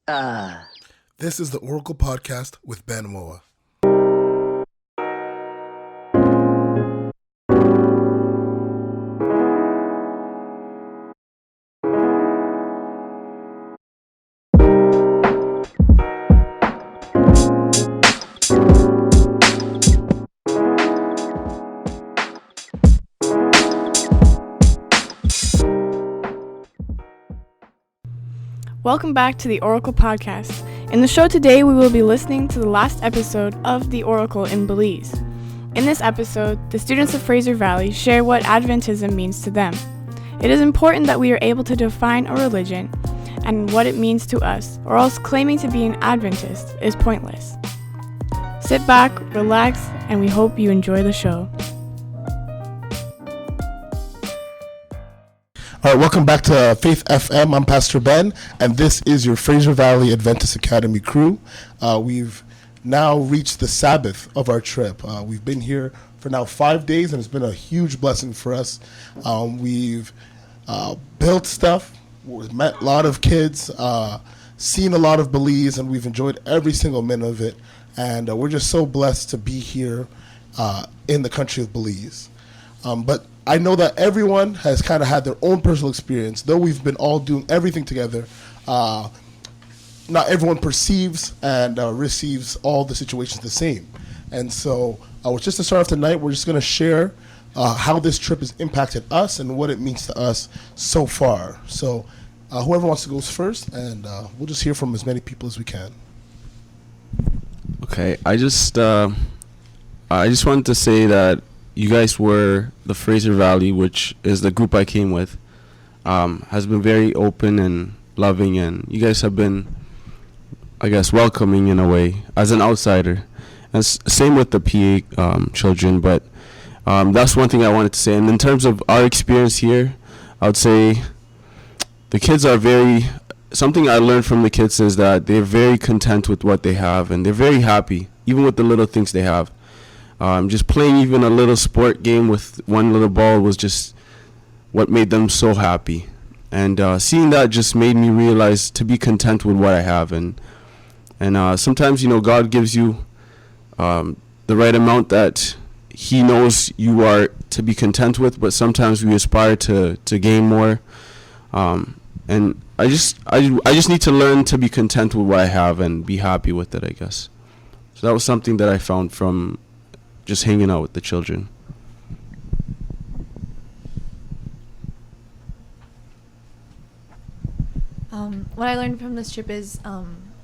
This is the Oracle Podcast with Ben Moa. Welcome back to the Auricle Podcast. In the show today, we will be listening to the last episode of the Auricle in Belize. In this episode, the students of Fraser Valley share what Adventism means to them. It is important that we are able to define a religion and what it means to us, or else claiming to be an Adventist is pointless. Sit back, relax, and we hope you enjoy the show. All right, welcome back to Faith FM. I'm Pastor Ben, and this is your Fraser Valley Adventist Academy crew. We've now reached the Sabbath of our trip. We've been here for now 5 days, and it's been a huge blessing for us. We've built stuff, we've met a lot of kids, seen a lot of Belize, and we've enjoyed every single minute of it. And we're just so blessed to be here in the country of Belize. But I know that everyone has kind of had their own personal experience. Though we've been all doing everything together, not everyone perceives and receives all the situations the same. And so just to start off tonight, we're just going to share how this trip has impacted us and what it means to us so far. So whoever wants to go first, and we'll just hear from as many people as we can. Okay, I just wanted to say that you guys were the Fraser Valley, which is the group I came with, has been very open and loving, and you guys have been, I guess, welcoming in a way as an outsider. And same with the PA children, but that's one thing I wanted to say. And in terms of our experience here, I would say the kids are something I learned from the kids is that they're very content with what they have, and they're very happy, even with the little things they have. Just playing even a little sport game with one little ball was just what made them so happy. And seeing that just made me realize to be content with what I have. And sometimes, God gives you the right amount that He knows you are to be content with, but sometimes we aspire to gain more. And I just need to learn to be content with what I have and be happy with it, I guess. So that was something that I found from just hanging out with the children. What I learned from this trip is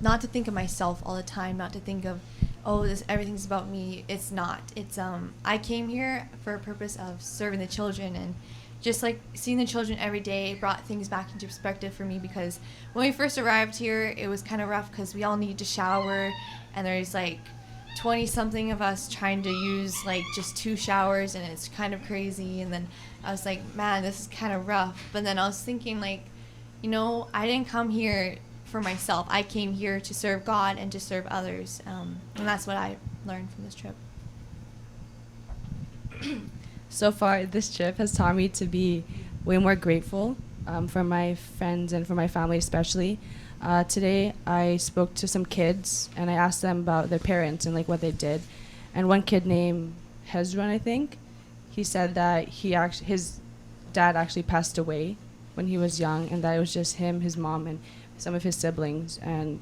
not to think of myself all the time, not to think of, everything's about me. It's not. It's I came here for a purpose of serving the children, and just like seeing the children every day brought things back into perspective for me, because when we first arrived here, it was kind of rough because we all needed to shower, and there's like 20-something of us trying to use like just 2 showers, and it's kind of crazy. And then I was like, man, this is kind of rough. But then I was thinking, like, I didn't come here for myself. I came here to serve God and to serve others, and that's what I learned from this trip. So far, this trip has taught me to be way more grateful for my friends and for my family especially. Today, I spoke to some kids, and I asked them about their parents and like what they did. And one kid named Hezron, I think, he said that his dad actually passed away when he was young, and that it was just him, his mom, and some of his siblings. And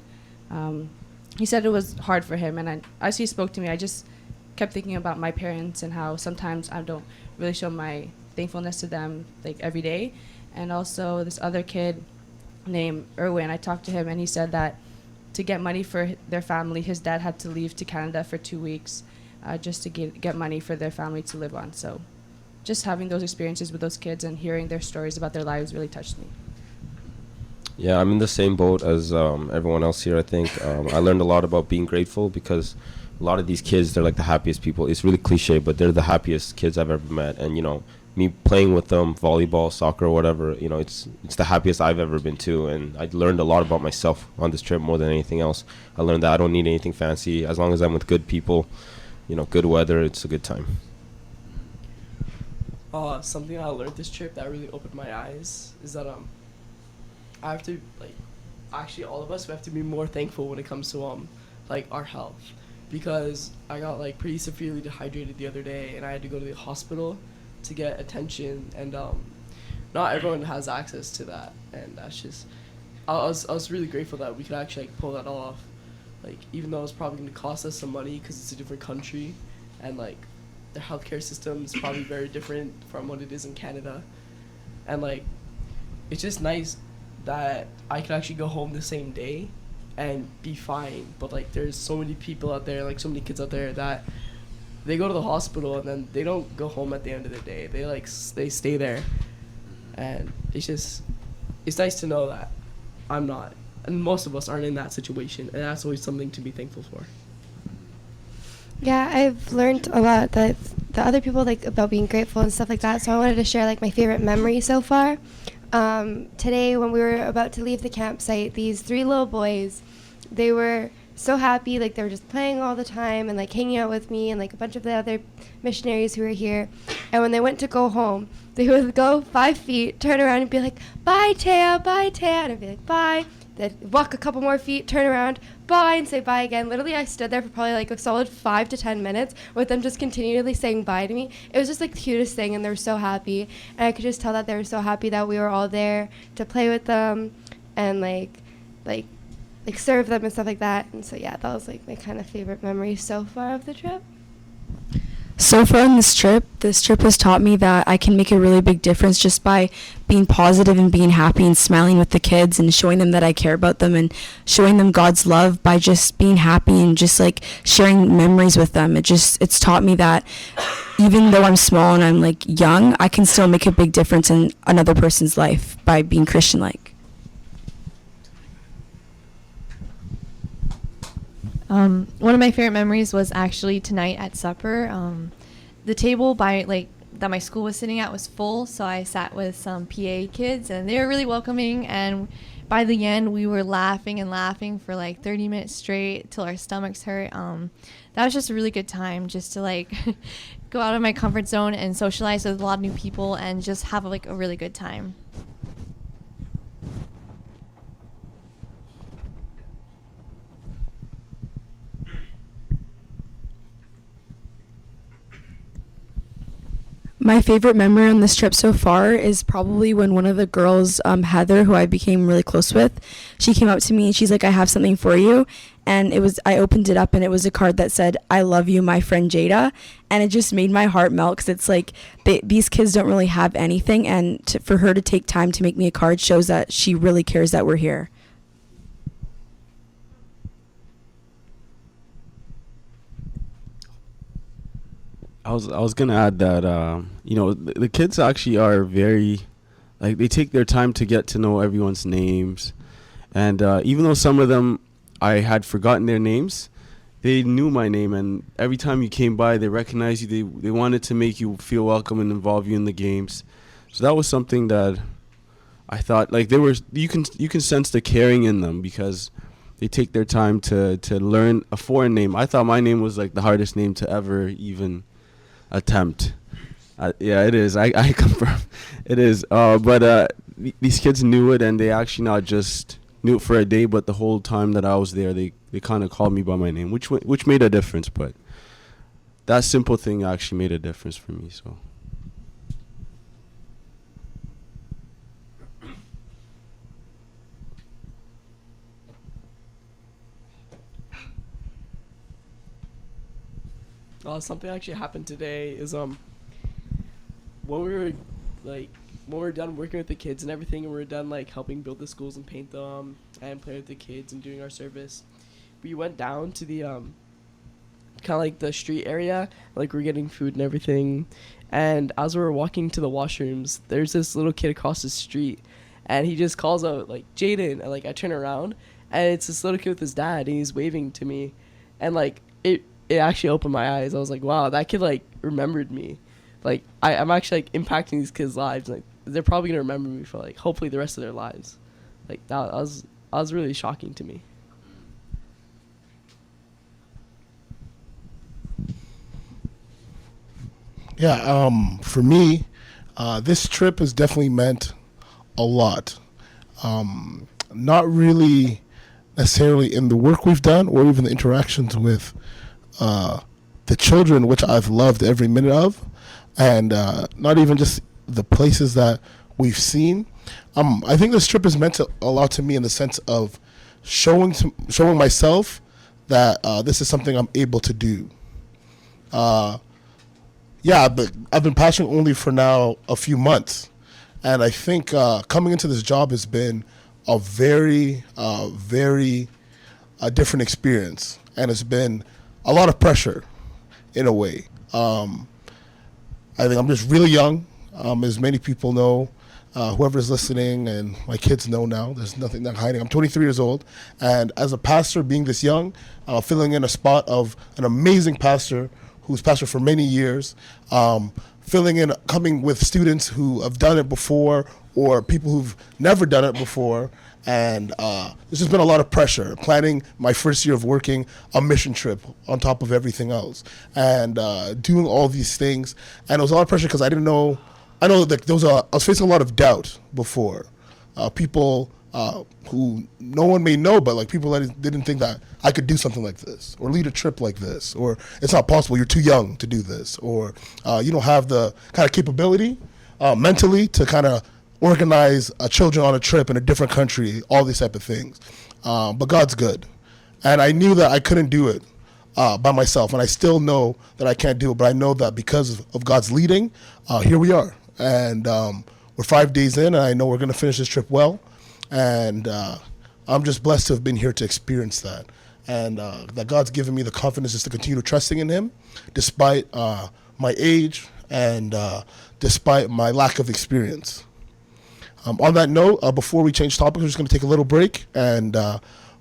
he said it was hard for him. And as he spoke to me, I just kept thinking about my parents and how sometimes I don't really show my thankfulness to them like every day. And also this other kid named Erwin, I talked to him, and he said that to get money for their family, his dad had to leave to Canada for 2 weeks just to get money for their family to live on. So just having those experiences with those kids and hearing their stories about their lives really touched me. Yeah, I'm in the same boat as everyone else here, I think. I learned a lot about being grateful, because a lot of these kids, they're like the happiest people. It's really cliche, but they're the happiest kids I've ever met. And, me playing with them, volleyball, soccer, whatever, it's the happiest I've ever been too. And I learned a lot about myself on this trip more than anything else. I learned that I don't need anything fancy. As long as I'm with good people, good weather, it's a good time. Something I learned this trip that really opened my eyes is that I have to actually all of us, we have to be more thankful when it comes to like our health, because I got like pretty severely dehydrated the other day, and I had to go to the hospital to get attention, and not everyone has access to that, and that's just I was really grateful that we could actually like pull that off, like even though it's probably going to cost us some money because it's a different country, and like the healthcare system is probably very different from what it is in Canada, and like it's just nice that I could actually go home the same day and be fine. But like there's so many people out there, like so many kids out there, that they go to the hospital and then they don't go home at the end of the day. They stay there, and it's nice to know that I'm not, and most of us aren't in that situation, and that's always something to be thankful for. Yeah, I've learned a lot that the other people like about being grateful and stuff like that. So I wanted to share like my favorite memory so far. Today when we were about to leave the campsite, these 3 little boys, they were so happy, like they were just playing all the time and like hanging out with me and like a bunch of the other missionaries who were here. And when they went to go home, they would go 5 feet, turn around and be like, "Bye, Taya, bye, Taya," and I'd be like, "Bye." They'd walk a couple more feet, turn around, bye, and say bye again. Literally, I stood there for probably like a solid 5 to 10 minutes with them just continually saying bye to me. It was just like the cutest thing, and they were so happy. And I could just tell that they were so happy that we were all there to play with them and like serve them and stuff like that. And so yeah, that was like my kind of favorite memory so far of the trip. So far on this trip has taught me that I can make a really big difference just by being positive and being happy and smiling with the kids and showing them that I care about them and showing them God's love by just being happy and just like sharing memories with them. It's taught me that even though I'm small and I'm like young, I can still make a big difference in another person's life by being Christian-like. One of my favorite memories was actually tonight at supper. The table that my school was sitting at was full, so I sat with some PA kids, and they were really welcoming. And by the end, we were laughing and laughing for like 30 minutes straight till our stomachs hurt. That was just a really good time, just to like go out of my comfort zone and socialize with a lot of new people and just have like a really good time. My favorite memory on this trip so far is probably when one of the girls, Heather, who I became really close with, she came up to me and she's like, "I have something for you." And I opened it up and it was a card that said, "I love you, my friend Jada." And it just made my heart melt, because it's like these kids don't really have anything. And for her to take time to make me a card shows that she really cares that we're here. I was gonna add that the kids actually are very, like, they take their time to get to know everyone's names, and even though some of them I had forgotten their names, they knew my name, and every time you came by, they recognized you. They wanted to make you feel welcome and involve you in the games. So that was something that I thought, like, you can sense the caring in them, because they take their time to learn a foreign name. I thought my name was like the hardest name to ever even attempt. Yeah, it is. I confirm it is. But these kids knew it, and they actually not just knew it for a day, but the whole time that I was there, they kind of called me by my name, which made a difference. But that simple thing actually made a difference for me. So. Something actually happened today is when we were done working with the kids and everything, and we were done like helping build the schools and paint them and play with the kids and doing our service, we went down to the kind of like the street area, like we're getting food and everything, and as we were walking to the washrooms, there's this little kid across the street, and he just calls out like, "Jaden," and like I turn around, and it's this little kid with his dad, and he's waving to me, and like it actually opened my eyes. I was like, wow, that kid like remembered me. Like I'm actually like impacting these kids' lives. Like they're probably gonna remember me for like hopefully the rest of their lives. Like that was really shocking to me. Yeah, for me, this trip has definitely meant a lot. not really necessarily in the work we've done or even the interactions with the children, which I've loved every minute of, and not even just the places that we've seen. I think this trip has meant a lot to me in the sense of showing myself that this is something I'm able to do. But I've been pastoring only for now a few months, and I think coming into this job has been a very different experience, and it's been a lot of pressure in a way. I think I'm just really young, as many people know. Whoever's listening and my kids know now, there's nothing not hiding. I'm 23 years old, and as a pastor, being this young, filling in a spot of an amazing pastor who's pastored for many years, coming with students who have done it before or people who've never done it before, and there's just been a lot of pressure planning my first year of working a mission trip on top of everything else, and doing all these things, and it was a lot of pressure because I know that I was facing a lot of doubt before. People who no one may know, but like people that didn't think that I could do something like this or lead a trip like this, or it's not possible, you're too young to do this, or you don't have the kind of capability mentally to kind of organize children on a trip in a different country, all these type of things. But God's good. And I knew that I couldn't do it by myself, and I still know that I can't do it, but I know that because of God's leading, here we are. And we're 5 days in, and I know we're going to finish this trip well. And I'm just blessed to have been here to experience that. And that God's given me the confidence just to continue trusting in Him, despite my age and despite my lack of experience. On that note, before we change topics, we're just going to take a little break, and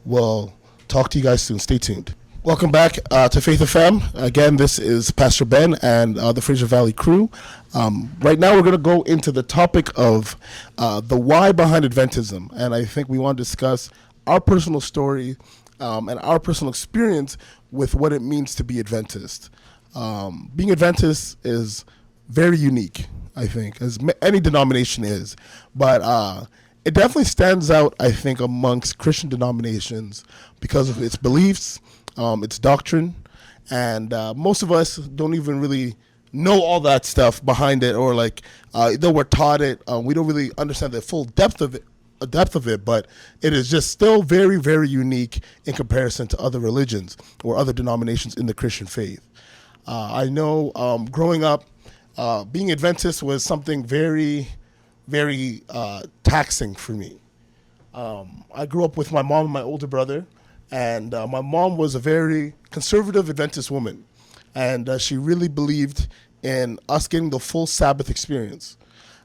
we'll talk to you guys soon. Stay tuned. Welcome back to Faith FM. Again, this is Pastor Ben and the Fraser Valley crew. Right now, we're going to go into the topic of the why behind Adventism. And I think we want to discuss our personal story and our personal experience with what it means to be Adventist. Being Adventist is very unique, I think, as any denomination is. But it definitely stands out, I think, amongst Christian denominations because of its beliefs, its doctrine, and most of us don't even really know all that stuff behind it, or like though we're taught it, we don't really understand the full depth of it. But it is just still very, very unique in comparison to other religions or other denominations in the Christian faith. I know growing up, being Adventist was something very, very taxing for me. I grew up with my mom and my older brother. And my mom was a very conservative Adventist woman, and she really believed in us getting the full Sabbath experience.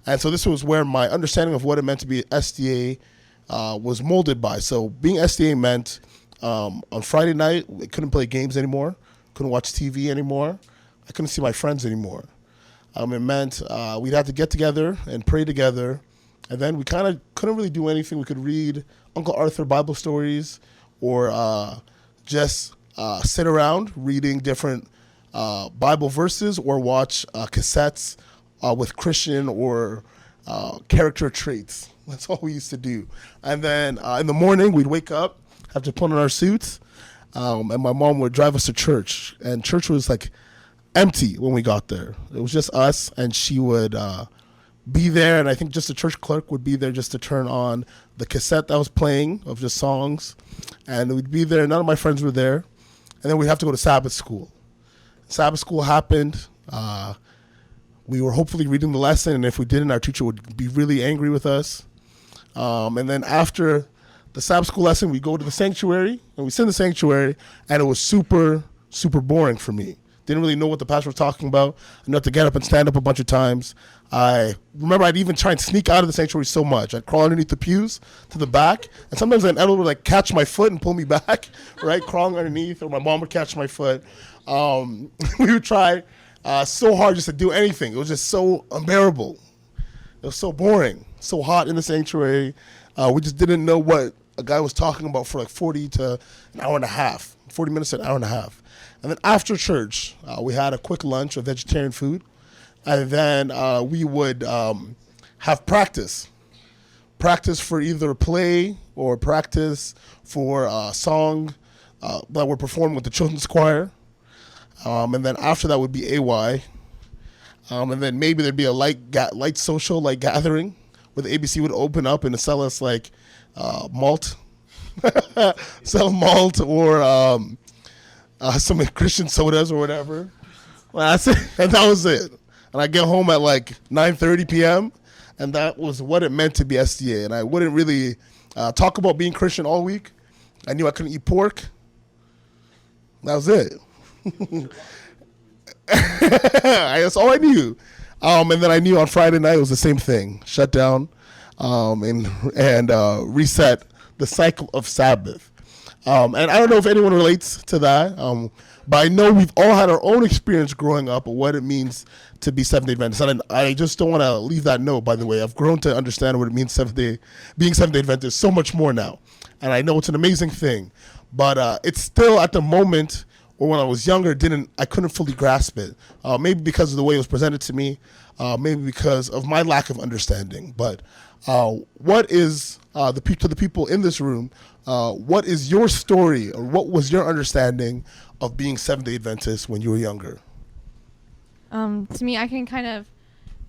And so this was where my understanding of what it meant to be SDA was molded by. So being SDA meant on Friday night, we couldn't play games anymore, couldn't watch TV anymore, I couldn't see my friends anymore. It meant we'd have to get together and pray together, and then we kind of couldn't really do anything. We could read Uncle Arthur Bible stories, or just sit around reading different Bible verses, or watch cassettes with Christian or character traits. That's all we used to do. And then in the morning, we'd wake up, have to put on our suits, and my mom would drive us to church. And church was like empty when we got there. It was just us, and she would be there, and I think just the church clerk would be there just to turn on the cassette that was playing of just songs, and we'd be there. None of my friends were there, and then we'd have to go to Sabbath school. Sabbath school happened. We were hopefully reading the lesson, and if we didn't, our teacher would be really angry with us. And then after the Sabbath school lesson, we go to the sanctuary, and we sit in the sanctuary, and it was super, super boring for me. Didn't really know what the pastor was talking about. I had to get up and stand up a bunch of times. I remember I'd even try and sneak out of the sanctuary so much. I'd crawl underneath the pews to the back, and sometimes an elder would like catch my foot and pull me back, right? Crawling underneath, or my mom would catch my foot. We would try so hard just to do anything. It was just so unbearable. It was so boring, so hot in the sanctuary. We just didn't know what a guy was talking about for like 40 to an hour and a half, 40 minutes to an hour and a half. And then after church, we had a quick lunch of vegetarian food. And then we would have practice. practice for either play or practice for a song that we're performing with the children's choir. And then after that would be AY. And then maybe there'd be a light social gathering where the ABC would open up and sell us malt, sell malt or some Christian sodas or whatever. Well, that's it, and that was it. And I get home at 9:30 p.m. and that was what it meant to be SDA. And I wouldn't really talk about being Christian all week. I knew I couldn't eat pork. That was it. That's all I knew. And then I knew on Friday night it was the same thing. Shut down and reset the cycle of Sabbath. And I don't know if anyone relates to that, but I know we've all had our own experience growing up of what it means to be Seventh-day Adventist. And I just don't want to leave that note, by the way. I've grown to understand what it means being Seventh-day Adventist so much more now. And I know it's an amazing thing. But it's still at the moment, or when I was younger, I couldn't fully grasp it. Maybe because of the way it was presented to me, maybe because of my lack of understanding. But what is, to the people in this room, what is your story, or what was your understanding of being Seventh-day Adventist when you were younger? To me, I can kind of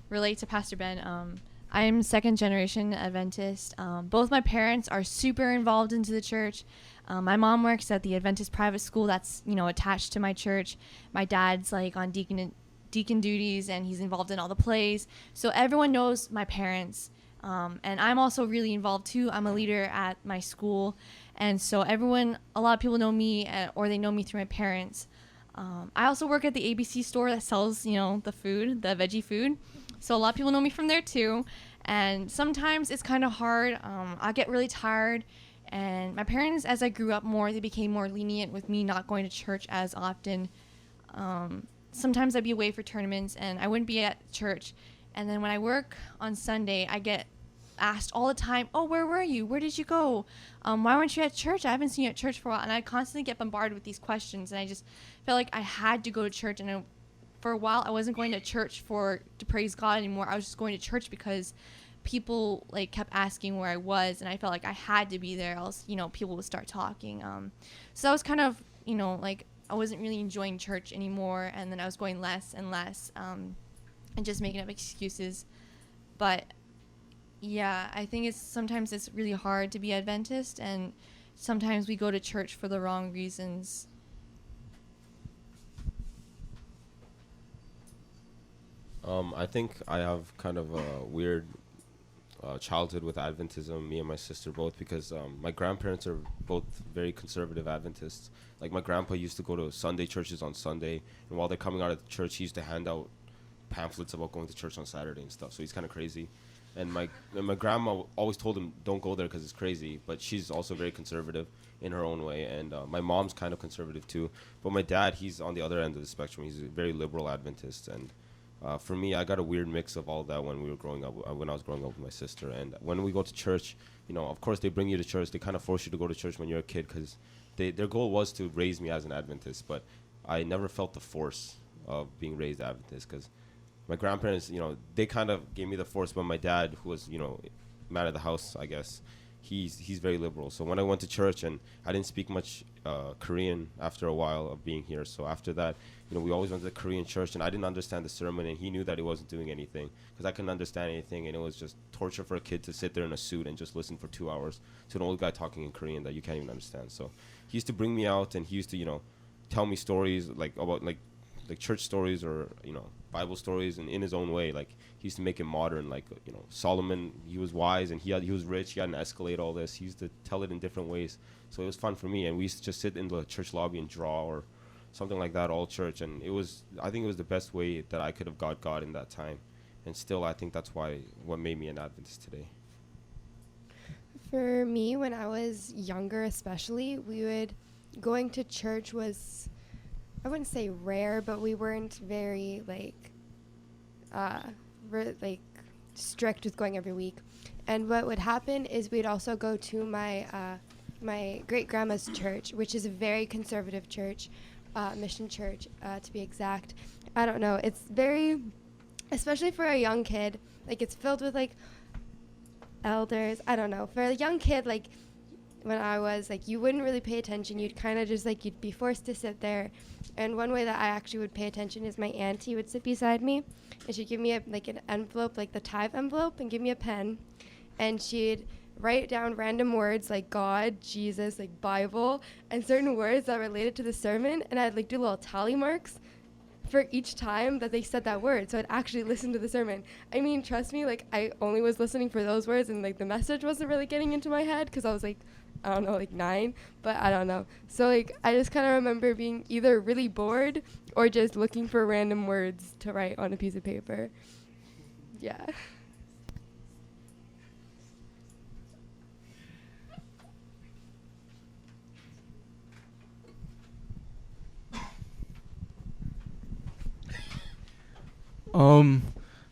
relate to Pastor Ben. I am second generation Adventist. Both my parents are super involved into the church. My mom works at the Adventist private school that's, attached to my church. My dad's on deacon duties, and he's involved in all the plays. So everyone knows my parents. And I'm also really involved too. I'm a leader at my school. And so a lot of people know me, or they know me through my parents. I also work at the ABC store that sells, the food, the veggie food. So a lot of people know me from there too. And sometimes it's kind of hard. I get really tired. And my parents, as I grew up more, they became more lenient with me not going to church as often. Sometimes I'd be away for tournaments and I wouldn't be at church. And then when I work on Sunday, I get asked all the time, oh, where were you? Where did you go? Why weren't you at church? I haven't seen you at church for a while. And I constantly get bombarded with these questions. And I just felt like I had to go to church. And for a while, I wasn't going to church to praise God anymore. I was just going to church because people kept asking where I was. And I felt like I had to be there, else, people would start talking. So that was kind of, I wasn't really enjoying church anymore. And then I was going less and less and just making up excuses. But yeah, I think sometimes it's really hard to be Adventist, and sometimes we go to church for the wrong reasons. I think I have kind of a weird childhood with Adventism, me and my sister both, because my grandparents are both very conservative Adventists. My grandpa used to go to Sunday churches on Sunday, and while they're coming out of the church, he used to hand out pamphlets about going to church on Saturday and stuff, so he's kind of crazy. And my grandma always told him, don't go there because it's crazy, but she's also very conservative in her own way, and my mom's kind of conservative too. But my dad, he's on the other end of the spectrum. He's a very liberal Adventist, and for me, I got a weird mix of all that when I was growing up with my sister. And when we go to church, of course they bring you to church. They kind of force you to go to church when you're a kid because their goal was to raise me as an Adventist, but I never felt the force of being raised Adventist because my grandparents, they kind of gave me the force, but my dad, who was, man of the house, I guess, he's very liberal. So when I went to church, and I didn't speak much Korean after a while of being here. So after that, we always went to the Korean church, and I didn't understand the sermon, and he knew that he wasn't doing anything because I couldn't understand anything, and it was just torture for a kid to sit there in a suit and just listen for 2 hours to an old guy talking in Korean that you can't even understand. So he used to bring me out, and he used to, tell me stories about church stories or Bible stories, and in his own way. He used to make it modern. Solomon, he was wise and he was rich. He had an Escalade, all this. He used to tell it in different ways, so it was fun for me. And we used to just sit in the church lobby and draw or something like that all church. And I think it was the best way that I could have got God in that time. And still, I think that's what made me an Adventist today. For me, when I was younger, especially, going to church was, I wouldn't say rare, but we weren't very strict with going every week. And what would happen is we'd also go to my great grandma's church, which is a very conservative church, mission church to be exact. I don't know. It's very, especially for a young kid, it's filled with elders. I don't know. For a young kid, like when I was like, you wouldn't really pay attention. You'd kind of just like, you'd be forced to sit there. And one way that I actually would pay attention is my auntie would sit beside me, and she'd give me an envelope, like the tithe envelope, and give me a pen, and she'd write down random words like God, Jesus, like Bible, and certain words that related to the sermon, and I'd like do little tally marks for each time that they said that word, so I'd actually listen to the sermon. I mean, trust me, like I only was listening for those words, and like the message wasn't really getting into my head because I was like, I don't know, like 9, but I don't know. So like I just kind of remember being either really bored or just looking for random words to write on a piece of paper. Yeah.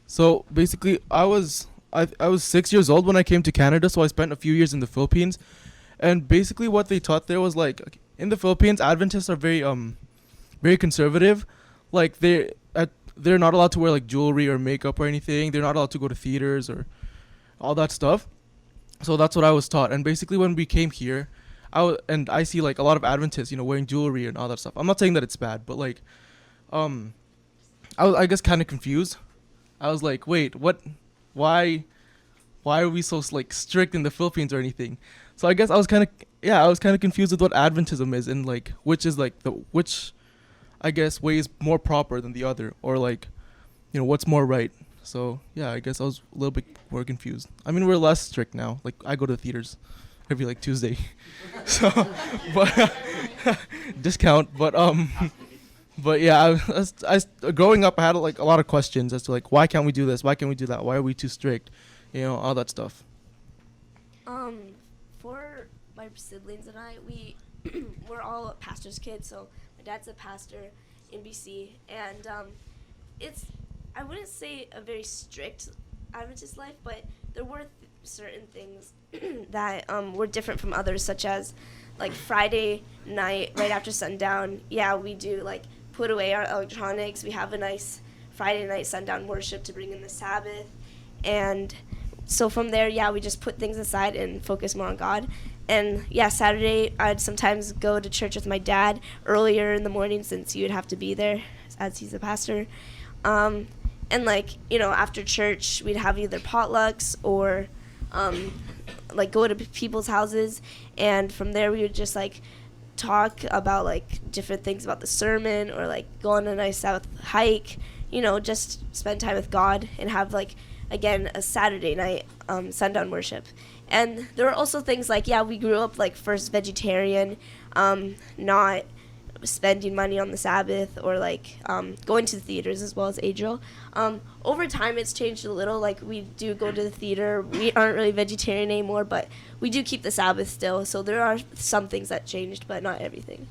So basically I was 6 years old when I came to Canada, so I spent a few years in the Philippines. And basically what they taught there was like in the Philippines, Adventists are very conservative. Like they're not allowed to wear like jewelry or makeup or anything. They're not allowed to go to theaters or all that stuff. So that's what I was taught. And basically when we came here, I see like a lot of Adventists, wearing jewelry and all that stuff. I'm not saying that it's bad, but like I was, I guess, kind of confused. I was like, wait, what? Why are we so like strict in the Philippines or anything? So I guess I was kind of confused with what Adventism is and like which I guess way is more proper than the other, or like, what's more right. So yeah, I guess I was a little bit more confused. I mean, we're less strict now. Like I go to the theaters every like Tuesday, so but discount. But yeah, I growing up, I had like a lot of questions as to like, why can't we do this? Why can't we do that? Why are we too strict? All that stuff. For my siblings and I, we're all pastor's kids. So my dad's a pastor in BC, and I wouldn't say a very strict Adventist life, but there were certain things that were different from others, such as like Friday night right after sundown. Yeah, we do like put away our electronics. We have a nice Friday night sundown worship to bring in the Sabbath, and so from there, yeah, we just put things aside and focus more on God. And yeah, Saturday I'd sometimes go to church with my dad earlier in the morning, since he would have to be there as he's a pastor. And like, after church we'd have either potlucks or like go to people's houses, and from there we would just like talk about like different things about the sermon, or like go on a nice south hike, just spend time with God and have like, again, a Saturday night sundown worship. And there were also things like, yeah, we grew up like first vegetarian, not spending money on the Sabbath, or like going to the theaters as well as Adriel. Over time it's changed a little. Like we do go to the theater. We aren't really vegetarian anymore, but we do keep the Sabbath still. So there are some things that changed, but not everything.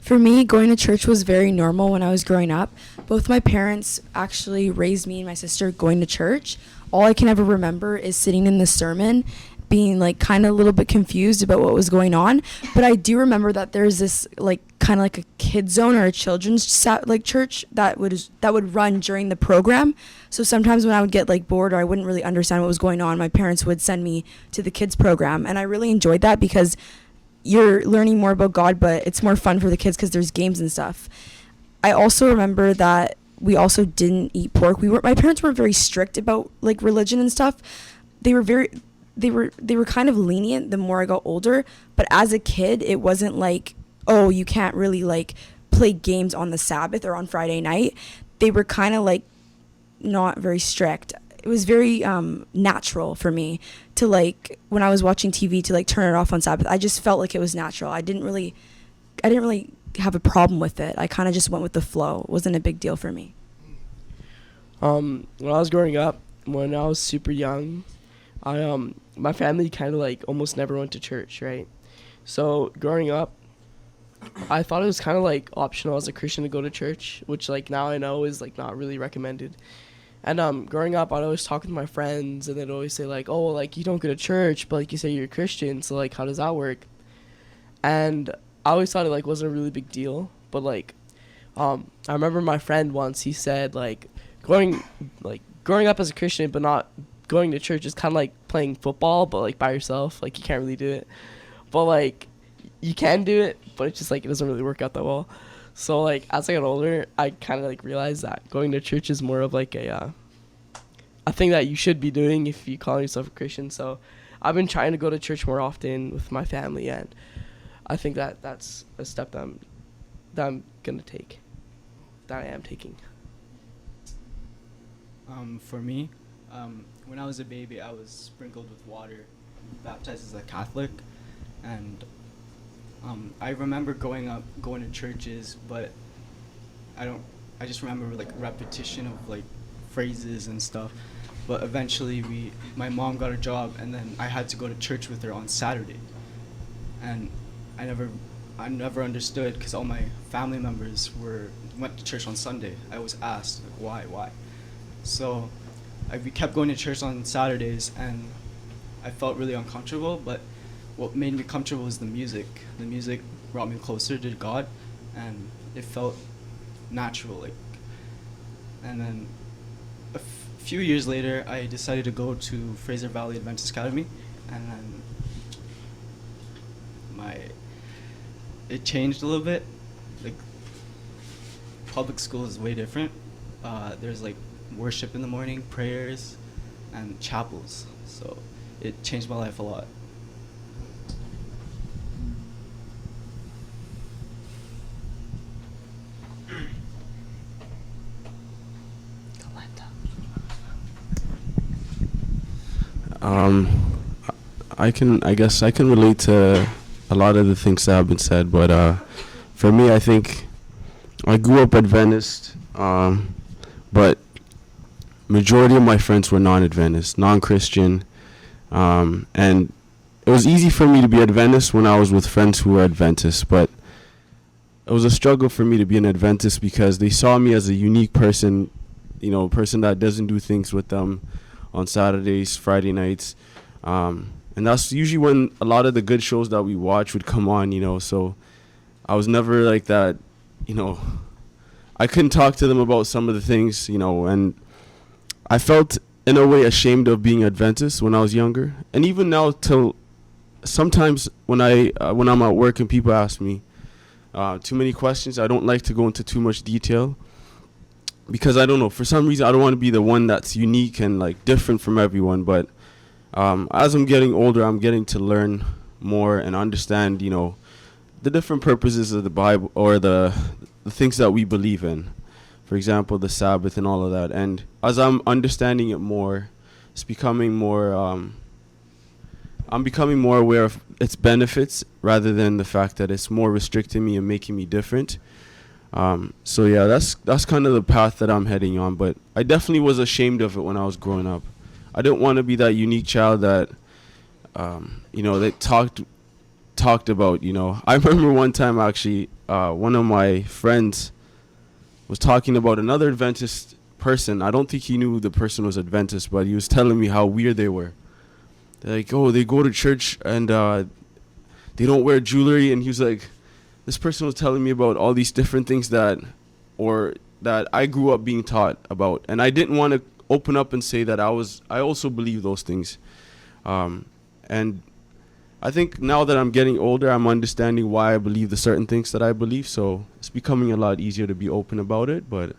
For me, going to church was very normal when I was growing up. Both my parents actually raised me and my sister going to church. All I can ever remember is sitting in the sermon, being like kind of a little bit confused about what was going on. But I do remember that there's this like kind of like a kid zone or a children's church that would run during the program. So sometimes when I would get like bored or I wouldn't really understand what was going on, my parents would send me to the kids program, and I really enjoyed that because you're learning more about God, but it's more fun for the kids because there's games and stuff. I also remember that we also didn't eat pork. My parents weren't very strict about like religion and stuff. They were kind of lenient the more I got older, but as a kid it wasn't like, oh, you can't really like play games on the Sabbath or on Friday night. They were kind of like not very strict. It was very natural for me to like, when I was watching TV, to like turn it off on Sabbath. I just felt like it was natural. I didn't really have a problem with it. I kind of just went with the flow. It wasn't a big deal for me. When I was growing up, when I was super young, my family kind of like almost never went to church, right? So growing up, I thought it was kind of like optional as a Christian to go to church, which like now I know is like not really recommended. And growing up, I'd always talk with my friends, and they'd always say like, oh, like you don't go to church, but like you say you're a Christian, so like how does that work? And I always thought it like wasn't a really big deal, but like I remember my friend once, he said like growing up as a Christian but not going to church is kind of like playing football, but like by yourself. Like you can't really do it, but like you can do it, but it's just like it doesn't really work out that well. So like as I got older, I kind of like realized that going to church is more of like a thing that you should be doing if you call yourself a Christian. So I've been trying to go to church more often with my family, and I think that that's a step that I'm gonna take, that I am taking. For me, when I was a baby, I was sprinkled with water, baptized as a Catholic, and I remember going to churches, but I just remember like repetition of like phrases and stuff. But eventually my mom got a job, and then I had to go to church with her on Saturday. And I never understood, because all my family members went to church on Sunday. I was asked like, why? So we kept going to church on Saturdays, and I felt really uncomfortable, but what made me comfortable was the music. The music brought me closer to God, and it felt natural. And then a few years later, I decided to go to Fraser Valley Adventist Academy, and then it changed a little bit. Like, public school is way different. There's like worship in the morning, prayers, and chapels. So it changed my life a lot. I guess I can relate to a lot of the things that have been said, but for me, I think I grew up Adventist, but majority of my friends were non-Adventist, non-Christian, and it was easy for me to be Adventist when I was with friends who were Adventists, but it was a struggle for me to be an Adventist because they saw me as a unique person, a person that doesn't do things with them on Saturdays, Friday nights, and that's usually when a lot of the good shows that we watch would come on, so I was never like that, I couldn't talk to them about some of the things, and I felt in a way ashamed of being Adventist when I was younger, and even now till sometimes when I'm at work and people ask me too many questions, I don't like to go into too much detail. Because I don't know, for some reason I don't want to be the one that's unique and like different from everyone. But as I'm getting older, I'm getting to learn more and understand, the different purposes of the Bible or the things that we believe in. For example, the Sabbath and all of that. And as I'm understanding it more, it's becoming more. I'm becoming more aware of its benefits rather than the fact that it's more restricting me and making me different. So yeah, that's kind of the path that I'm heading on, but I definitely was ashamed of it when I was growing up. I didn't want to be that unique child that, that talked about, I remember one time actually, one of my friends was talking about another Adventist person. I don't think he knew the person was Adventist, but he was telling me how weird they were. They're like, oh, they go to church and, they don't wear jewelry, and he was like, this person was telling me about all these different things that I grew up being taught about, and I didn't want to open up and say that I also believe those things, and I think now that I'm getting older, I'm understanding why I believe the certain things that I believe, so it's becoming a lot easier to be open about it, but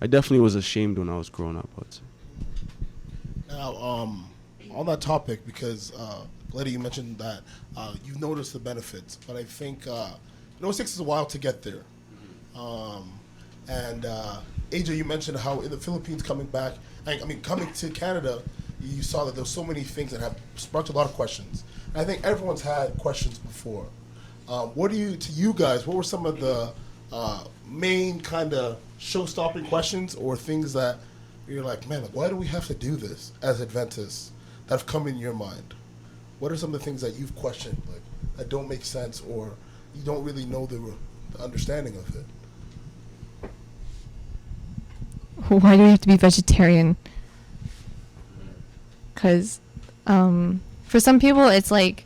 I definitely was ashamed when I was growing up, I'd say. Now, on that topic, because Letty, you mentioned that you've noticed the benefits, but I think it takes us a while to get there. And AJ, you mentioned how in the Philippines coming to Canada, you saw that there were so many things that have sparked a lot of questions. And I think everyone's had questions before. What were some of the main kind of show-stopping questions or things that you're like, man, why do we have to do this as Adventists that have come in your mind? What are some of the things that you've questioned, like that don't make sense or you don't really know the understanding of it? Why do we have to be vegetarian? Because for some people, it's like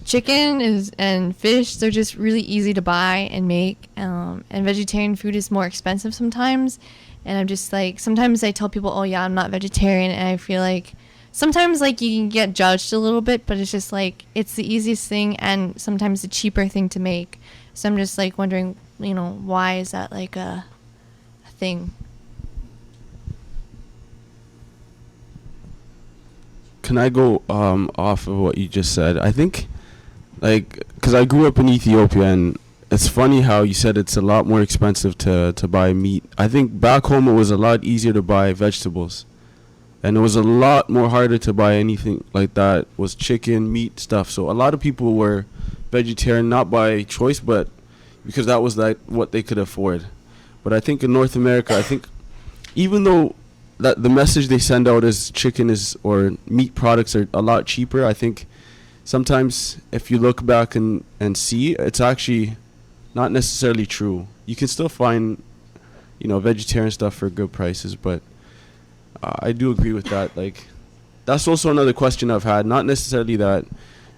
chicken and fish, they're just really easy to buy and make, and vegetarian food is more expensive sometimes. And I'm just like, sometimes I tell people, oh yeah, I'm not vegetarian, and I feel like sometimes like you can get judged a little bit, but it's just like it's the easiest thing and sometimes the cheaper thing to make. So I'm just like wondering, why is that like a thing? Can I go off of what you just said? I think, like, because I grew up in Ethiopia, and it's funny how you said it's a lot more expensive to buy meat. I think back home it was a lot easier to buy vegetables, and it was a lot more harder to buy anything like that, was chicken, meat, stuff. So a lot of people were vegetarian, not by choice, but because that was like what they could afford. But I think in North America, I think even though that the message they send out is chicken is or meat products are a lot cheaper, I think sometimes if you look back and see, it's actually not necessarily true. You can still find, vegetarian stuff for good prices, but I do agree with that. Like, that's also another question I've had. Not necessarily that,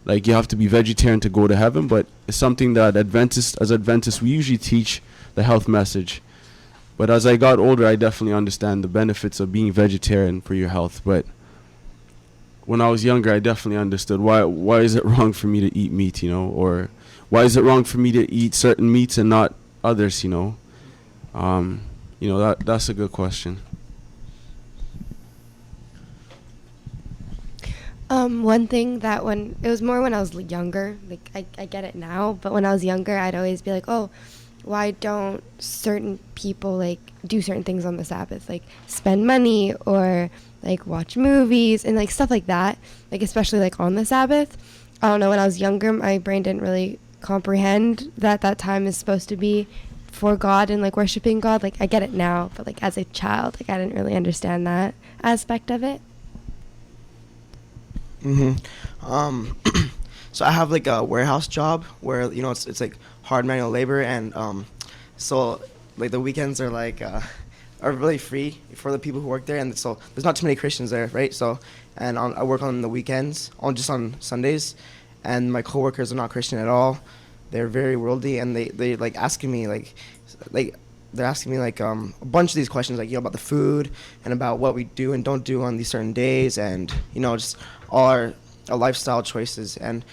like, you have to be vegetarian to go to heaven, but it's something that as Adventists, we usually teach the health message. But as I got older, I definitely understand the benefits of being vegetarian for your health. But when I was younger, I definitely understood why is it wrong for me to eat meat, or why is it wrong for me to eat certain meats and not others, that's a good question. One thing that when I was younger, like I get it now, but when I was younger, I'd always be like, oh, why don't certain people like do certain things on the Sabbath, like spend money or like watch movies and like stuff like that, like especially like on the Sabbath. I don't know, when I was younger, my brain didn't really comprehend that time is supposed to be for God and like worshiping God. Like I get it now, but like as a child, like I didn't really understand that aspect of it. So I have like a warehouse job where it's like hard manual labor, and so like the weekends are like are really free for the people who work there, and so there's not too many Christians there, right? So and I work on the weekends, just on Sundays, and my coworkers are not Christian at all. They're very worldly, and they like asking me they're asking me a bunch of these questions, like about the food and about what we do and don't do on these certain days, and just all our lifestyle choices, and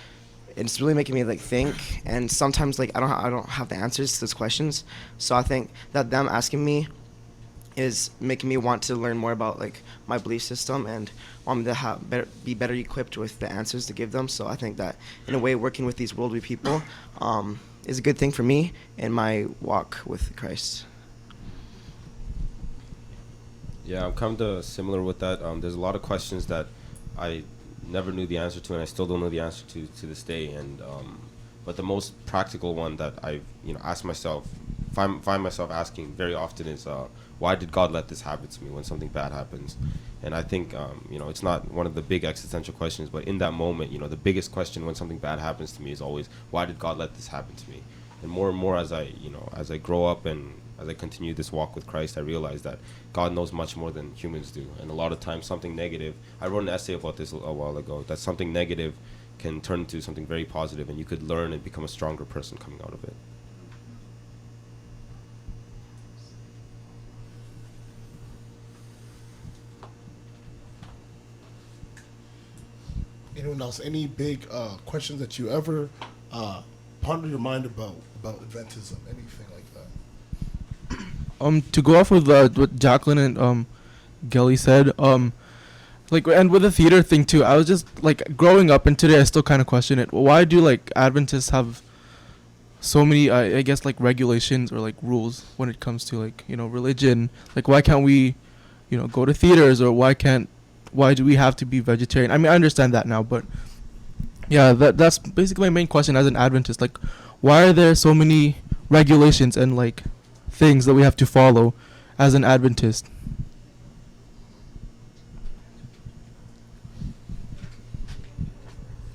it's really making me like think. And sometimes like I don't have the answers to those questions, so I think that them asking me is making me want to learn more about like my belief system and want me to be better equipped with the answers to give them. So I think that in a way, working with these worldly people is a good thing for me in my walk with Christ. Yeah, I'm kind of similar with that. There's a lot of questions that I never knew the answer to, and I still don't know the answer to this day. And but the most practical one that I've asked myself, find myself asking very often is, why did God let this happen to me when something bad happens? And I think it's not one of the big existential questions, but in that moment, the biggest question when something bad happens to me is always, why did God let this happen to me? And more as I grow up and as I continue this walk with Christ, I realize that God knows much more than humans do. And a lot of times something negative, I wrote an essay about this a while ago, that something negative can turn into something very positive, and you could learn and become a stronger person coming out of it. Anyone else? Any big questions that you ever ponder your mind about Adventism? Anything like that? To go off with what Jacqueline and Gelly said, and with the theater thing too, I was just like growing up, and today I still kind of question it. Why do like Adventists have so many, I guess, like regulations or like rules when it comes to like religion? Like why can't we, go to theaters, or why do we have to be vegetarian? I mean, I understand that now, but yeah, that's basically my main question as an Adventist. Like, why are there so many regulations and like things that we have to follow as an Adventist?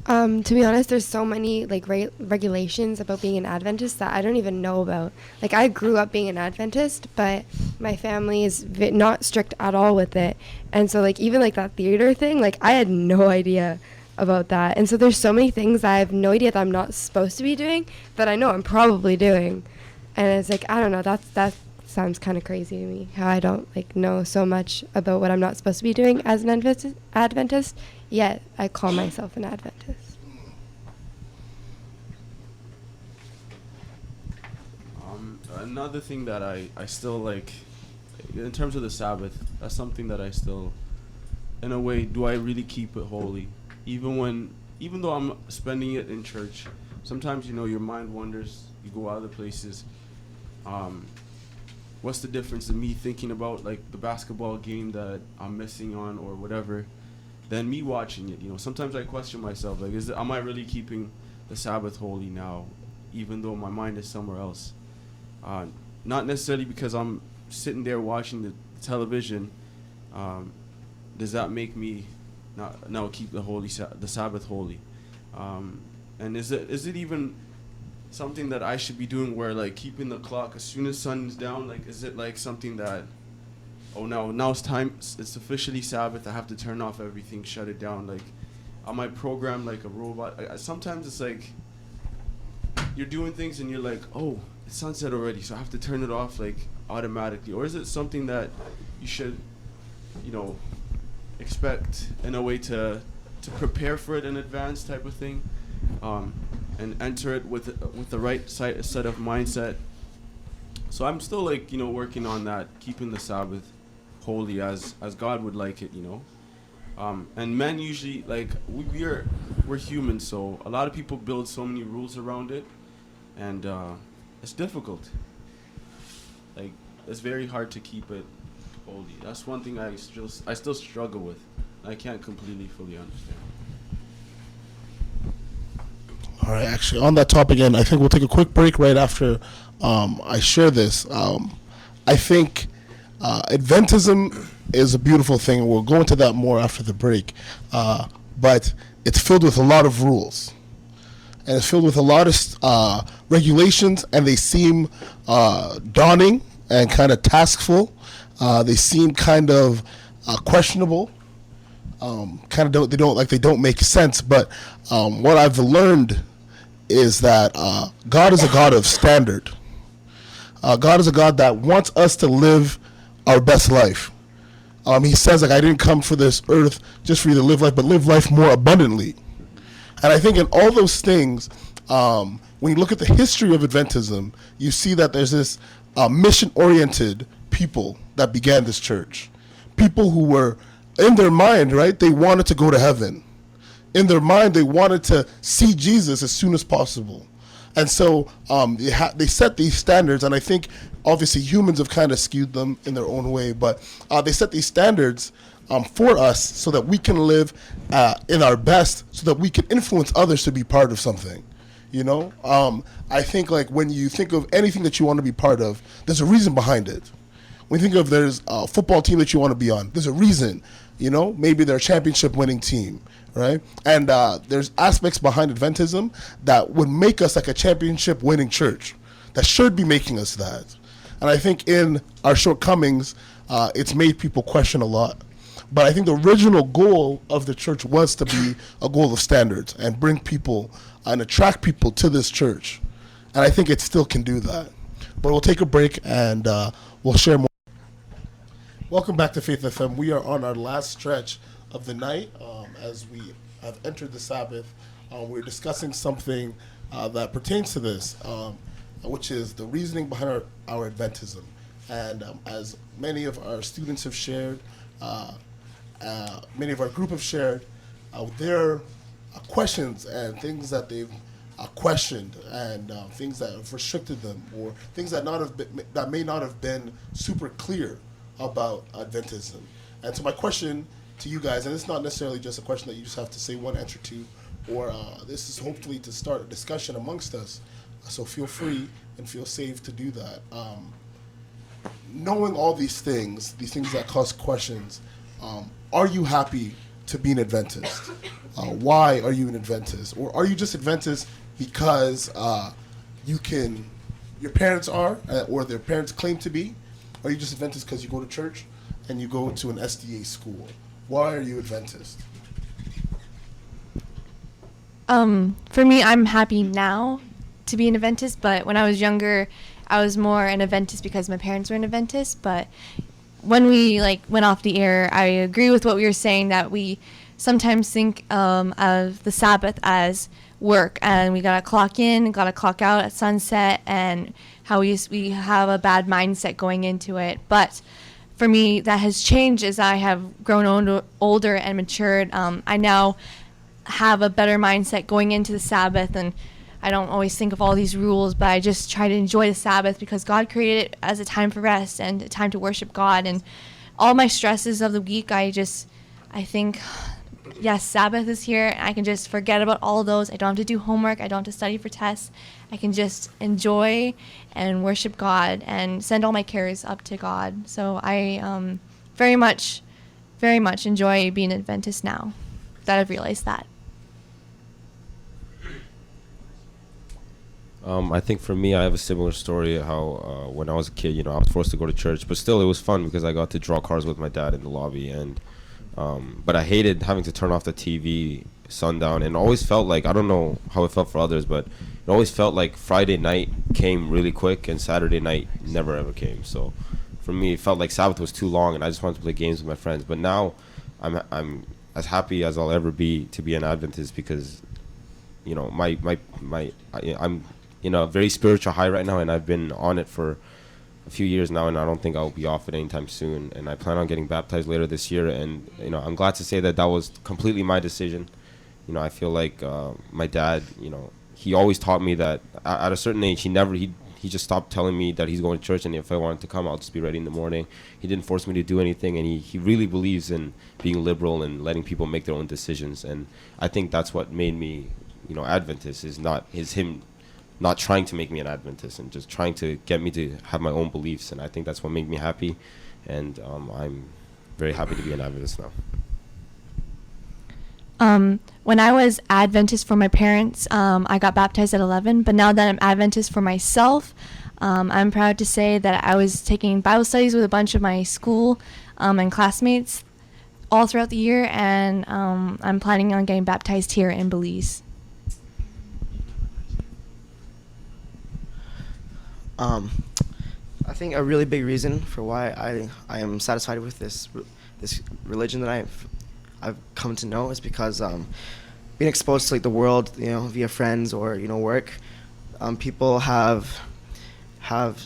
To be honest, there's so many like regulations about being an Adventist that I don't even know about. Like I grew up being an Adventist, but my family is not strict at all with it. And so like even like that theater thing, like I had no idea about that. And so there's so many things I have no idea that I'm not supposed to be doing that I know I'm probably doing. And it's like, I don't know, that sounds kind of crazy to me, how I don't like know so much about what I'm not supposed to be doing as an Adventist, yet I call myself an Adventist. Another thing that I still like, in terms of the Sabbath, that's something that I still, in a way, do I really keep it holy? Even though I'm spending it in church, sometimes, your mind wanders, you go other places. What's the difference in me thinking about, like, the basketball game that I'm missing on or whatever, than me watching it? Sometimes I question myself, like, am I really keeping the Sabbath holy now, even though my mind is somewhere else? Not necessarily because I'm sitting there watching the television. Does that make me now keep the Sabbath holy? And is it even something that I should be doing, where like keeping the clock as soon as sun's down? Like, is it like something that, now it's time, it's officially Sabbath, I have to turn off everything, shut it down? Like, am I programmed like a robot? Sometimes it's like you're doing things and you're like, oh, it's sunset already, so I have to turn it off like automatically. Or is it something that you should, expect in a way to prepare for it in advance, type of thing, and enter it with the right set of mindset? So I'm still like, working on that, keeping the Sabbath holy as God would like it, and men usually, like, we're human, so a lot of people build so many rules around it, and it's difficult. Like, it's very hard to keep it holy. That's one thing I still struggle with. I can't completely fully understand. All right, actually, on that topic, and I think we'll take a quick break right after I share this. I think Adventism is a beautiful thing, and we'll go into that more after the break. But it's filled with a lot of rules, and it's filled with a lot of regulations, and they seem daunting and kind of taskful. They seem kind of questionable. They don't make sense. But what I've learned is that God is a God of standard. God is a God that wants us to live our best life. He says, like, I didn't come for this earth just for you to live life, but live life more abundantly. And I think in all those things, when you look at the history of Adventism, you see that there's this mission-oriented people that began this church. People who were, in their mind, right, they wanted to go to heaven. In their mind, they wanted to see Jesus as soon as possible. And so they set these standards, and I think obviously humans have kind of skewed them in their own way, but they set these standards for us so that we can live in our best, so that we can influence others to be part of something. I think, like, when you think of anything that you want to be part of, there's a reason behind it. When you think of there's a football team that you want to be on, there's a reason. Maybe they're a championship winning team, right? And there's aspects behind Adventism that would make us like a championship winning church, that should be making us that. And I think in our shortcomings, it's made people question a lot. But I think the original goal of the church was to be a goal of standards and bring people and attract people to this church. And I think it still can do that. But we'll take a break and we'll share more. Welcome back to Faith FM. We are on our last stretch of the night as we have entered the Sabbath. We're discussing something that pertains to this, which is the reasoning behind our Adventism. And as many of our students have shared, many of our group have shared, their questions and things that they've questioned, and things that have restricted them, or things that may not have been super clear about Adventism. And so my question to you guys, and it's not necessarily just a question that you just have to say one answer to, or this is hopefully to start a discussion amongst us, so feel free and feel safe to do that. Knowing all these things that cause questions, are you happy to be an Adventist? Why are you an Adventist? Or are you just Adventist because your parents are, or their parents claim to be? Or are you just Adventist because you go to church and you go to an SDA school? Why are you Adventist? For me, I'm happy now to be an Adventist, but when I was younger, I was more an Adventist because my parents were an Adventist. But when we went off the air, I agree with what we were saying, that we sometimes think of the Sabbath as work, and we gotta clock in, gotta clock out at sunset, and how we have a bad mindset going into it. But for me, that has changed as I have grown older and matured. I now have a better mindset going into the Sabbath, and I don't always think of all these rules, but I just try to enjoy the Sabbath because God created it as a time for rest and a time to worship God. And all my stresses of the week, I think, yes, Sabbath is here, and I can just forget about all those. I don't have to do homework. I don't have to study for tests. I can just enjoy and worship God and send all my cares up to God. So I very much enjoy being an Adventist now that I've realized that. I think for me, I have a similar story. How when I was a kid, I was forced to go to church, but still, it was fun because I got to draw cards with my dad in the lobby. And but I hated having to turn off the TV sundown, and always felt like, I don't know how it felt for others, but it always felt like Friday night came really quick and Saturday night never ever came. So for me, it felt like Sabbath was too long, and I just wanted to play games with my friends. But now, I'm as happy as I'll ever be to be an Adventist because, I'm in a very spiritual high right now, and I've been on it for a few years now, and I don't think I'll be off it anytime soon. And I plan on getting baptized later this year, and I'm glad to say that was completely my decision. I feel like my dad, he always taught me that at a certain age, he just stopped telling me that he's going to church, and if I wanted to come, I'll just be ready in the morning. He didn't force me to do anything, and he really believes in being liberal and letting people make their own decisions. And I think that's what made me, Adventist, is him not trying to make me an Adventist and just trying to get me to have my own beliefs. And I think that's what made me happy. And I'm very happy to be an Adventist now. When I was Adventist for my parents, I got baptized at 11. But now that I'm Adventist for myself, I'm proud to say that I was taking Bible studies with a bunch of my school and classmates all throughout the year. And I'm planning on getting baptized here in Belize. I think a really big reason for why I am satisfied with this religion that I've come to know is because being exposed to the world, via friends or work, people have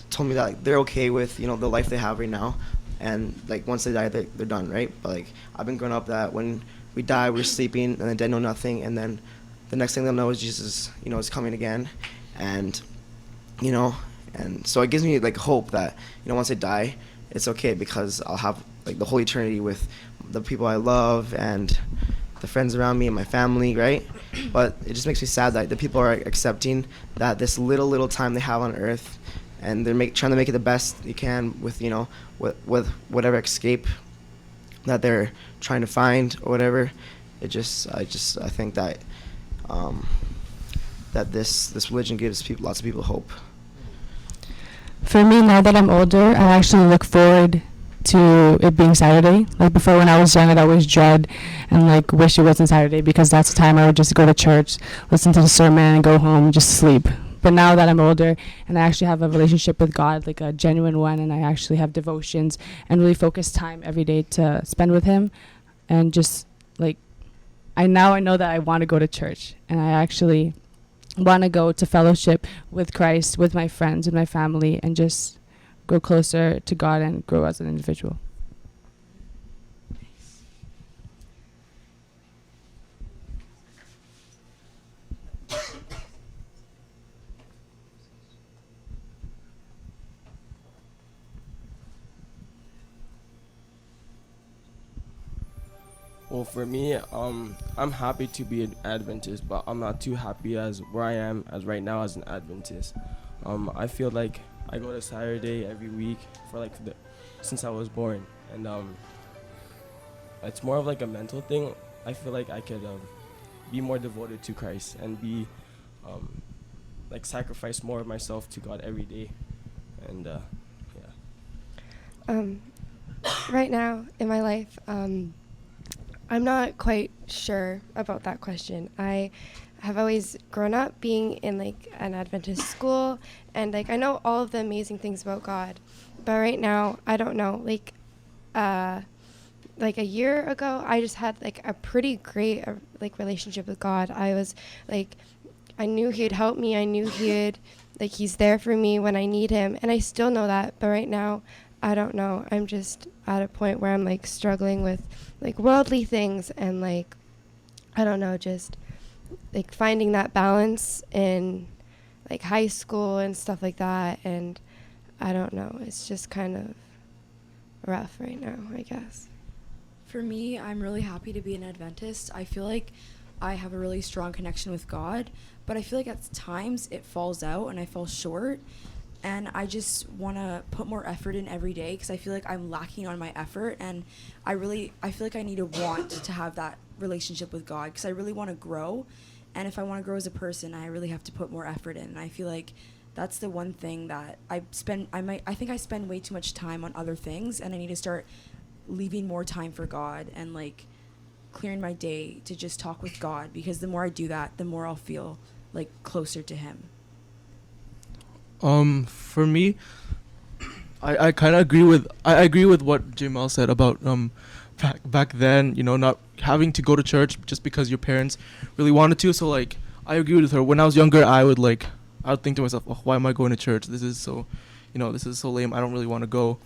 told me that they're okay with the life they have right now, and once they die they're done, right? But I've been growing up that when we die we're sleeping, and the dead know nothing, and then the next thing they'll know is Jesus is coming again, and and so it gives me hope that once I die it's okay because I'll have the whole eternity with the people I love and the friends around me and my family, right? But it just makes me sad that the people are accepting that this little time they have on earth, and they're trying to make it the best you can with with whatever escape that they're trying to find or whatever. I think that that this religion gives lots of people hope. For me, now that I'm older, I actually look forward to it being Saturday. Before, when I was young, I'd always dread and wish it wasn't Saturday because that's the time I would just go to church, listen to the sermon, and go home and just sleep. But now that I'm older and I actually have a relationship with God, a genuine one, and I actually have devotions and really focus time every day to spend with Him, and just I know that I want to go to church, and I actually want to go to fellowship with Christ, with my friends, with my family, and just grow closer to God and grow as an individual. Well, for me, I'm happy to be an Adventist, but I'm not too happy as where I am as right now as an Adventist. I feel like I go to Saturday every week for since I was born, and it's more of a mental thing. I feel like I could be more devoted to Christ and be sacrifice more of myself to God every day, and Right now in my life, I'm not quite sure about that question. I have always grown up being in like an Adventist school, and like I know all of the amazing things about God, but right now I don't know. Like a year ago, I just had like a pretty great like relationship with God. I was like, I knew He'd help me. I knew He's there for me when I need Him, and I still know that. But right now, I don't know. I'm just at a point where I'm like struggling with like worldly things and like, I don't know, just like finding that balance in like high school and stuff like that. And I don't know. It's just kind of rough right now, I guess. For me, I'm really happy to be an Adventist. I feel like I have a really strong connection with God, but I feel like at times it falls out and I fall short, and I just want to put more effort in every day because I feel like I'm lacking on my effort, and I feel like I need to want to have that relationship with God because I really want to grow, and if I want to grow as a person, I really have to put more effort in, and I feel like that's the one thing that I think I spend way too much time on other things, and I need to start leaving more time for God and like clearing my day to just talk with God, because the more I do that, the more I'll feel like closer to Him. For me, I kind of agree with what Jamal said about back then, you know, not having to go to church just because your parents really wanted to. So like I agree with her. When I was younger, I would think to myself, oh, why am I going to church? This is so lame. I don't really want to go.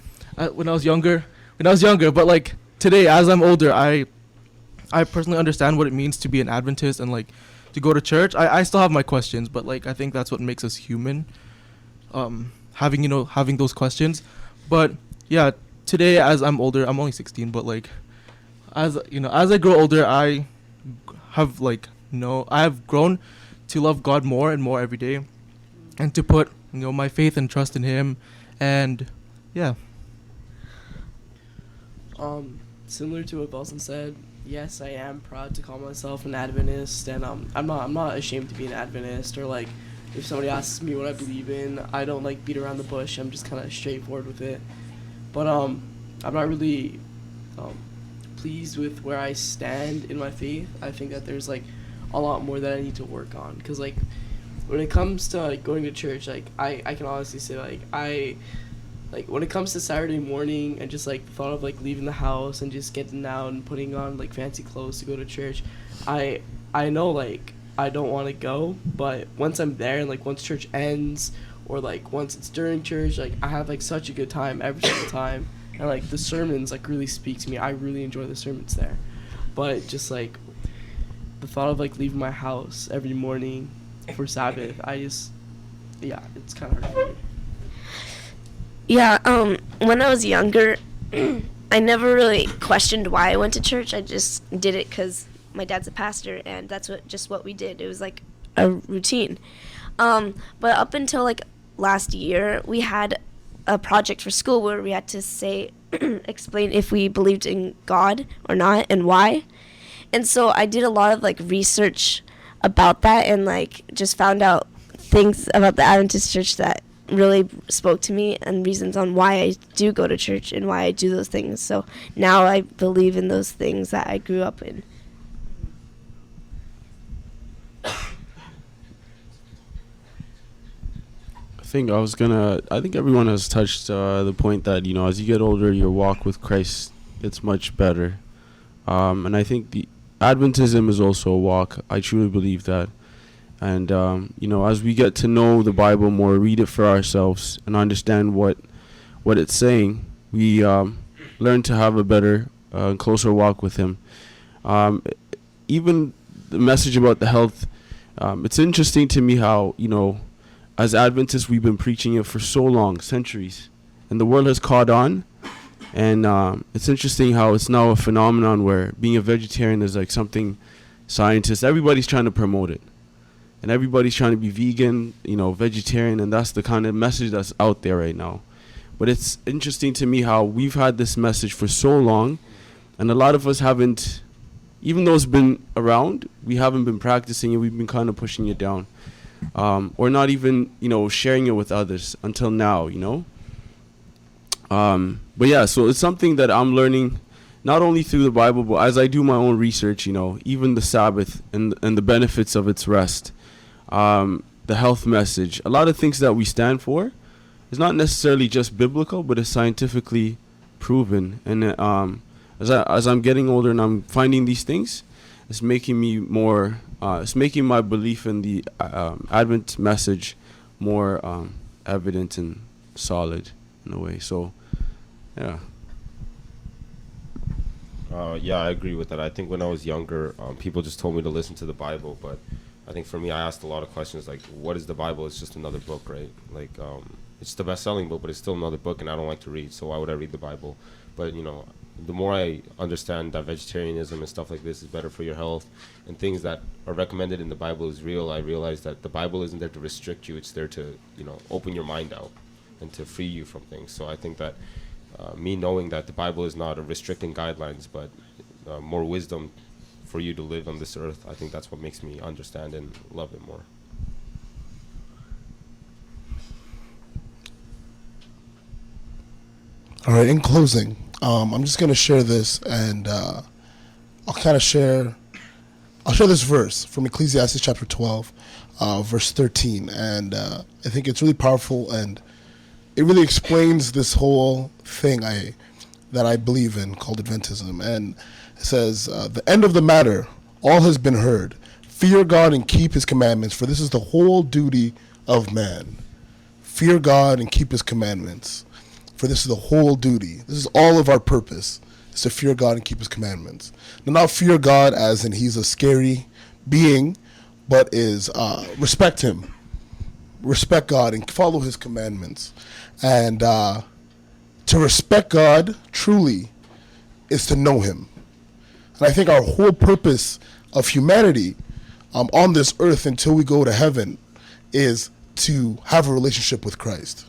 When I was younger, but like today, as I'm older, I personally understand what it means to be an Adventist and like to go to church. I still have my questions, but like I think that's what makes us human, having those questions. But yeah, today as I'm older, I'm only 16, but like as I grow older, I have grown to love God more and more every day, and to put my faith and trust in Him, and yeah. Similar to what Belson said, yes, I am proud to call myself an Adventist, and I'm not ashamed to be an Adventist, or like if somebody asks me what I believe in, I don't like beat around the bush. I'm just kind of straightforward with it. But I'm not really pleased with where I stand in my faith. I think that there's like a lot more that I need to work on, because like when it comes to like going to church, like I can honestly say like when it comes to Saturday morning and just like the thought of like leaving the house and just getting out and putting on like fancy clothes to go to church, I know like I don't want to go, but once I'm there and like once church ends or like once it's during church, like I have like such a good time every single time, and like the sermons like really speak to me. I really enjoy the sermons there, but just like the thought of like leaving my house every morning for Sabbath, it's kind of hard for me. Yeah, when I was younger, I never really questioned why I went to church. I just did it because my dad's a pastor, and that's what we did. It was like a routine. But up until like last year, we had a project for school where we had to explain if we believed in God or not and why. And so I did a lot of like research about that, and like just found out things about the Adventist church that really spoke to me, and reasons on why I do go to church and why I do those things. So now I believe in those things that I grew up in. I think everyone has touched the point that, as you get older, your walk with Christ gets much better. And I think the Adventism is also a walk. I truly believe that. And, as we get to know the Bible more, read it for ourselves, and understand what it's saying, we learn to have a better, closer walk with Him. Even the message about the health, it's interesting to me how, as Adventists, we've been preaching it for so long, centuries, and the world has caught on. And it's interesting how it's now a phenomenon where being a vegetarian is like something everybody's trying to promote it. And everybody's trying to be vegan, vegetarian, and that's the kind of message that's out there right now. But it's interesting to me how we've had this message for so long, and a lot of us haven't, even though it's been around, we haven't been practicing it. We've been kind of pushing it down, or not even, sharing it with others until now, But yeah, so it's something that I'm learning not only through the Bible, but as I do my own research, even the Sabbath and the benefits of its rest, the health message, a lot of things that we stand for is not necessarily just biblical, but is scientifically proven. And as I'm getting older and I'm finding these things, it's making me more. It's making my belief in the Advent message more evident and solid in a way. So, yeah. Yeah, I agree with that. I think when I was younger, people just told me to listen to the Bible, but I think for me, I asked a lot of questions like, what is the Bible? It's just another book, right? Like, it's the best-selling book, but it's still another book, and I don't like to read, so why would I read the Bible? But, the more I understand that vegetarianism and stuff like this is better for your health, and things that are recommended in the Bible is real, I realize that the Bible isn't there to restrict you, it's there to, open your mind out and to free you from things. So I think that me knowing that the Bible is not a restricting guidelines, but more wisdom for you to live on this earth, I think that's what makes me understand and love it more. All right, in closing, I'm just going to share this, and I'll share this verse from Ecclesiastes chapter 12, verse 13, and I think it's really powerful, and it really explains this whole thing that I believe in called Adventism. And it says, the end of the matter, all has been heard. Fear God and keep his commandments, for this is the whole duty of man. Fear God and keep his commandments, for this is the whole duty. This is all of our purpose, is to fear God and keep his commandments. Now, not fear God as in he's a scary being, but is respect him. Respect God and follow his commandments. And to respect God truly is to know him. And I think our whole purpose of humanity on this earth until we go to heaven is to have a relationship with Christ.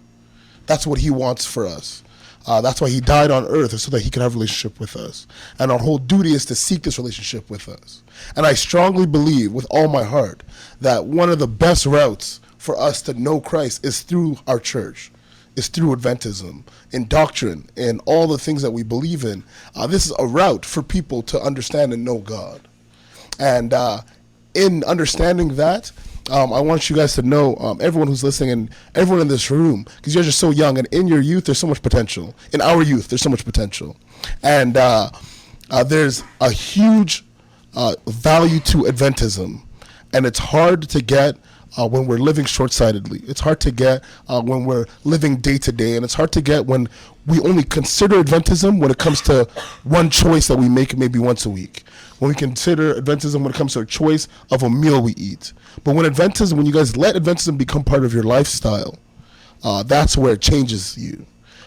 That's what he wants for us. That's why he died on earth, so that he can have a relationship with us. And our whole duty is to seek this relationship with us. And I strongly believe with all my heart that one of the best routes for us to know Christ is through our church, is through Adventism, in doctrine, and all the things that we believe in. This is a route for people to understand and know God. And in understanding that, I want you guys to know, everyone who's listening and everyone in this room, because you guys are so young, and in your youth, there's so much potential. In our youth, there's so much potential. And there's a huge value to Adventism, and it's hard to get when we're living short-sightedly. It's hard to get when we're living day-to-day, and it's hard to get when we only consider Adventism when it comes to one choice that we make maybe once a week. When we consider Adventism when it comes to a choice of a meal we eat. But when you guys let Adventism become part of your lifestyle, that's where it changes you.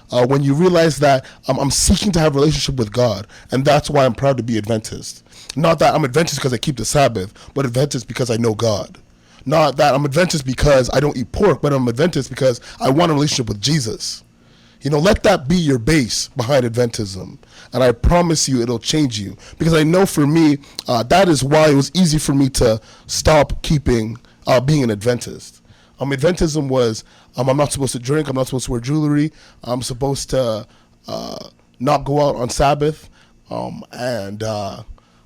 When you realize that I'm seeking to have a relationship with God, and that's why I'm proud to be Adventist. Not that I'm Adventist because I keep the Sabbath, but Adventist because I know God. Not that I'm Adventist because I don't eat pork, but I'm Adventist because I want a relationship with Jesus. Let that be your base behind Adventism. And I promise you it'll change you. Because I know for me, that is why it was easy for me to stop being an Adventist. Adventism was, I'm not supposed to drink, I'm not supposed to wear jewelry, I'm supposed to not go out on Sabbath, and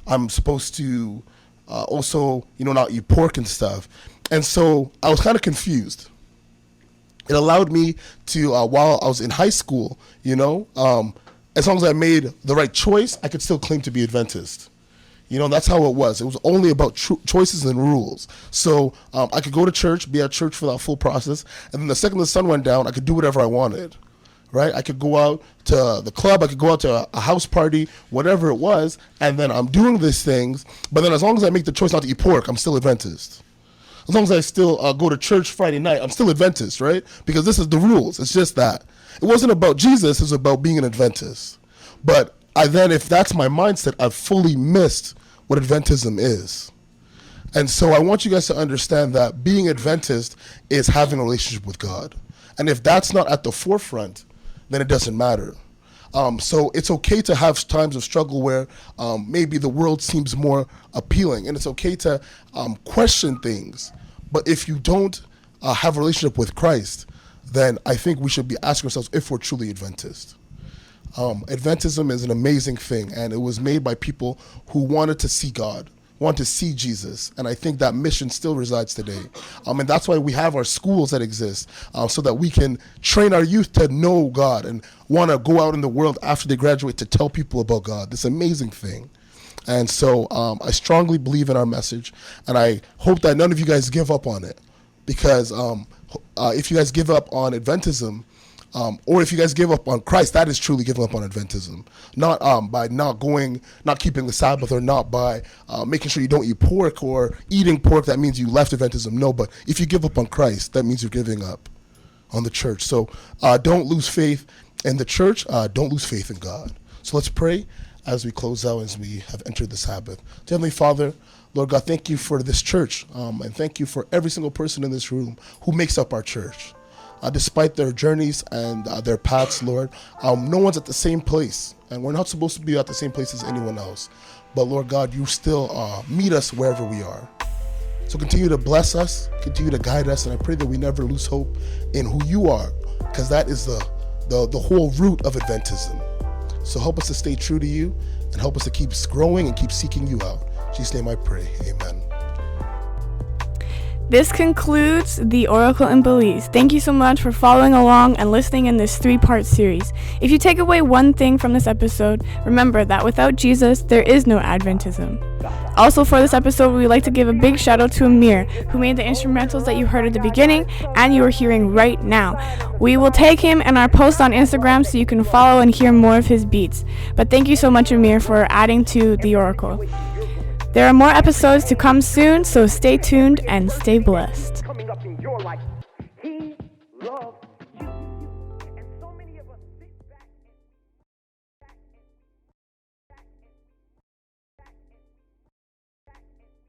I'm supposed to also, not eat pork and stuff. And so I was kind of confused. It allowed me to, while I was in high school, as long as I made the right choice, I could still claim to be Adventist. That's how it was. It was only about choices and rules. So I could go to church, be at church for that full process, and then the second the sun went down, I could do whatever I wanted, right? I could go out to the club, I could go out to a house party, whatever it was, and then I'm doing these things, but then as long as I make the choice not to eat pork, I'm still Adventist. As long as I still go to church Friday night, I'm still Adventist, right? Because this is the rules. It's just that. It wasn't about Jesus, it was about being an Adventist. But if that's my mindset, I've fully missed what Adventism is. And so I want you guys to understand that being Adventist is having a relationship with God. And if that's not at the forefront, then it doesn't matter. So it's okay to have times of struggle where maybe the world seems more appealing, and it's okay to question things. But if you don't have a relationship with Christ, then I think we should be asking ourselves if we're truly Adventist. Adventism is an amazing thing, and it was made by people who wanted to see God, want to see Jesus, and I think that mission still resides today. And that's why we have our schools that exist, so that we can train our youth to know God and want to go out in the world after they graduate to tell people about God, this amazing thing. And so I strongly believe in our message, and I hope that none of you guys give up on it, because if you guys give up on Adventism, or if you guys give up on Christ, that is truly giving up on Adventism. Not by not keeping the Sabbath, or not by making sure you don't eat pork, or eating pork, that means you left Adventism. No, but if you give up on Christ, that means you're giving up on the church. So don't lose faith in the church. Don't lose faith in God. So let's pray as we close out, as we have entered the Sabbath. Heavenly Father, Lord God, thank you for this church, and thank you for every single person in this room who makes up our church. Despite their journeys and their paths, Lord, no one's at the same place, and we're not supposed to be at the same place as anyone else. But Lord God, you still meet us wherever we are. So continue to bless us, continue to guide us, and I pray that we never lose hope in who you are, because that is the whole root of Adventism. So help us to stay true to you, and help us to keep growing and keep seeking you out. In Jesus' name I pray, amen. This concludes the Auricle in Belize. Thank you so much for following along and listening in this 3-part series. If you take away one thing from this episode, remember that without Jesus, there is no Adventism. Also, for this episode, we would like to give a big shout out to Amir, who made the instrumentals that you heard at the beginning and you are hearing right now. We will tag him in our post on Instagram so you can follow and hear more of his beats. But thank you so much, Amir, for adding to the Auricle. There are more episodes to come soon, so stay tuned and stay blessed. Coming up in your life. He loves